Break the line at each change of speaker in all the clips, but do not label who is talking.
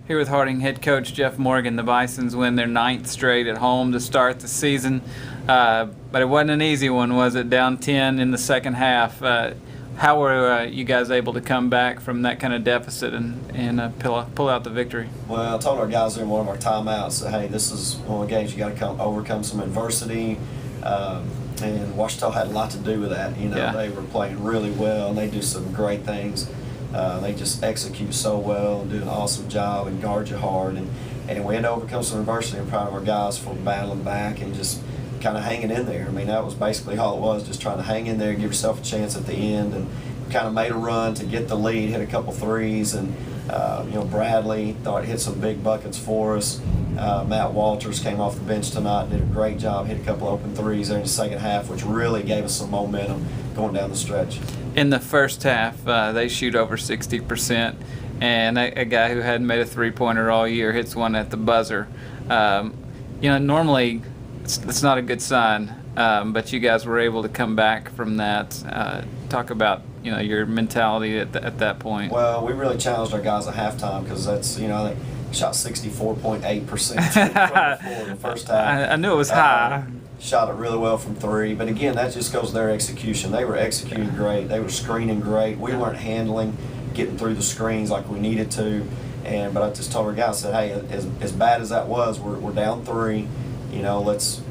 Here with Harding head coach Jeff Morgan. The Bisons win their 9th straight at home to start the season, but it wasn't an easy one, was it? Down 10 in the second half. How were you guys able to come back from that kind of deficit and pull out the victory?
Well, I told our guys in one of our timeouts that, hey, this is one of the games you got to overcome some adversity. And Ouachita had a lot to do with that. You know,
yeah.
They were playing really well, and they do some great things. They just execute so well and do an awesome job and guard you hard. And we had to overcome some adversity. I'm proud of our guys for battling back and just kind of hanging in there. I mean, that was basically all it was, just trying to hang in there, give yourself a chance at the end, and kind of made a run to get the lead, hit a couple threes, and Bradley thought hit some big buckets for us. Matt Walters came off the bench tonight and did a great job, hit a couple open threes there in the second half, which really gave us some momentum going down the stretch.
In the first half, they shoot over 60%, and a guy who hadn't made a three-pointer all year hits one at the buzzer. Normally it's not a good sign, but you guys were able to come back from that. Talk about your mentality at that point.
Well, we really challenged our guys at halftime because that's they shot 64.8% in the first half.
I knew it was high.
Shot it really well from three, but again, that just goes to their execution. They were executing great. They were screening great. We weren't handling, getting through the screens like we needed to. But I just told our guys, I said, hey, as bad as that was, we're down three. Let's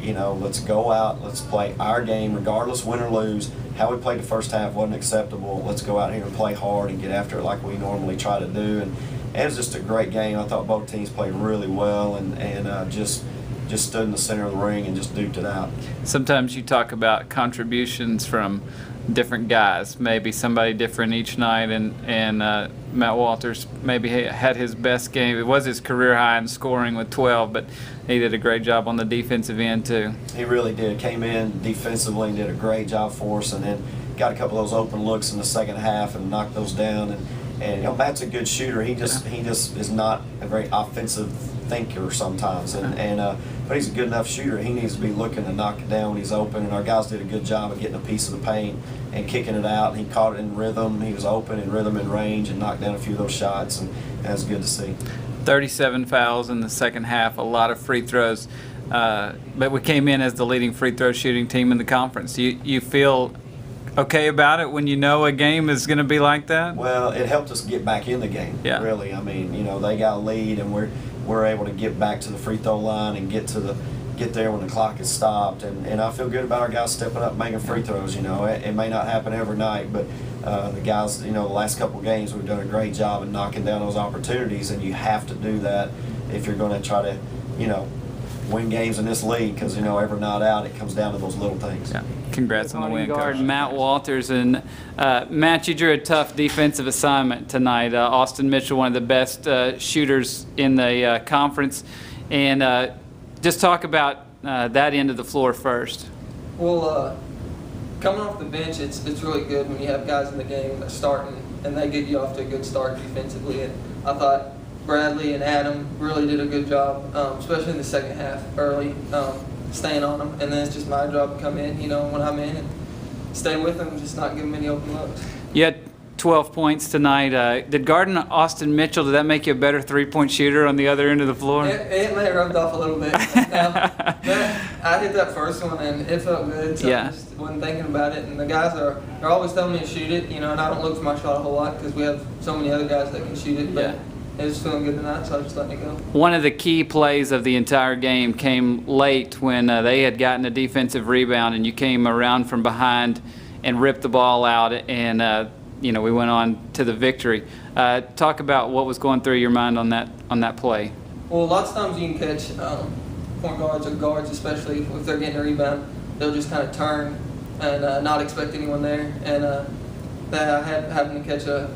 go out. Let's play our game, regardless win or lose. How we played the first half wasn't acceptable. Let's go out here and play hard and get after it like we normally try to do. And it was just a great game. I thought both teams played really well and just stood in the center of the ring and just duked it out.
Sometimes you talk about contributions from different guys, maybe somebody different each night, and Matt Walters maybe had his best game. It was his career high in scoring with 12, but he did a great job on the defensive end too.
He really did. Came in defensively and did a great job for us, and then got a couple of those open looks in the second half and knocked those down. And Matt's a good shooter. He just is not a very offensive thinker sometimes, but he's a good enough shooter. He needs to be looking to knock it down when he's open, and our guys did a good job of getting a piece of the paint and kicking it out. And he caught it in rhythm. He was open in rhythm and range and knocked down a few of those shots, and that was good to see. 37
fouls in the second half, a lot of free throws, but we came in as the leading free throw shooting team in the conference. You feel okay about it when you know a game is going to be like that?
Well, it helped us get back in the game, really. I mean, they got a lead, and we're able to get back to the free throw line and get there when the clock is stopped. And I feel good about our guys stepping up and making free throws. It may not happen every night, but the guys, the last couple games, we've done a great job in knocking down those opportunities, and you have to do that if you're going to try to, win games in this league, because every night out it comes down to those little things.
Yeah. Congrats on the win, guard Matt Walters. And Matt, you drew a tough defensive assignment tonight. Austin Mitchell, one of the best shooters in the conference, and just talk about that end of the floor first.
Well, coming off the bench, it's really good when you have guys in the game that starting and they get you off to a good start defensively. And I thought Bradley and Adam really did a good job, especially in the second half early, staying on them. And then it's just my job to come in, when I'm in and stay with them, just not give them any open looks.
You had 12 points tonight. Did guarding Austin Mitchell, did that make you a better three-point shooter on the other end of the floor?
It may have rubbed off a little bit. I hit that first one and it felt good, so I just wasn't thinking about it. And the guys they're always telling me to shoot it, and I don't look for my shot a whole lot because we have so many other guys that can shoot it. But it was feeling good tonight, so I just let it go.
One of the key plays of the entire game came late when they had gotten a defensive rebound, and you came around from behind and ripped the ball out, and we went on to the victory. Talk about what was going through your mind on that play.
Well, lots of times you can catch point guards or guards, especially if they're getting a rebound, they'll just kind of turn and not expect anyone there. And that I happened to catch a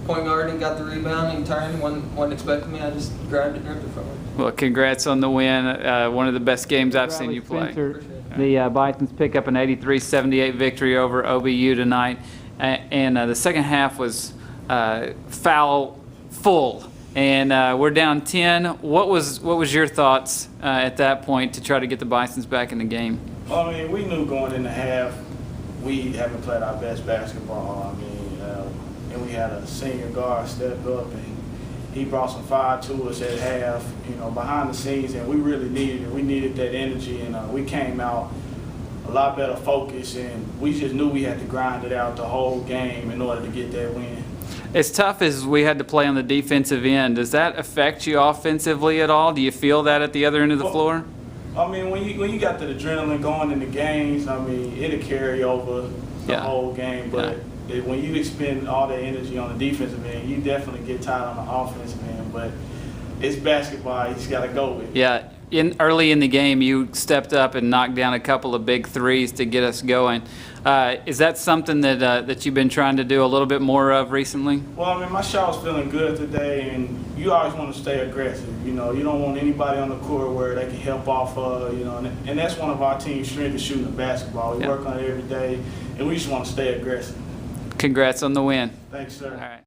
point guard and got the rebound. He turned, wasn't expecting me. I just grabbed it and ripped it from him.
Well, congrats on the win. One of the best games I've seen you play. The Bisons pick up an 83-78 victory over OBU tonight, and the second half was foul full, and we're down 10. What was your thoughts at that point to try to get the Bisons back in the game?
Well, I mean, we knew going in the half we haven't played our best basketball. I mean, and we had a senior guard step up he brought some fire to us at half, you know, behind the scenes, and we really needed it. We needed that energy, and we came out a lot better focused, and we just knew we had to grind it out the whole game in order to get that win.
As tough as we had to play on the defensive end, does that affect you offensively at all? Do you feel that at the other end of the floor?
I mean, when you got the adrenaline going in the games, I mean, it'll carry over the whole game. But when you expend all that energy on the defensive end, you definitely get tired on the offensive end. But it's basketball; you just got to go with it.
Yeah. Early in the game, you stepped up and knocked down a couple of big threes to get us going. Is that something that you've been trying to do a little bit more of recently?
Well, I mean, my shot was feeling good today, and you always want to stay aggressive. You know, you don't want anybody on the court where they can help off of, you know, and that's one of our team's strengths, is shooting the basketball. We work on it every day, and we just want to stay aggressive.
Congrats on the win.
Thanks, sir.
All right.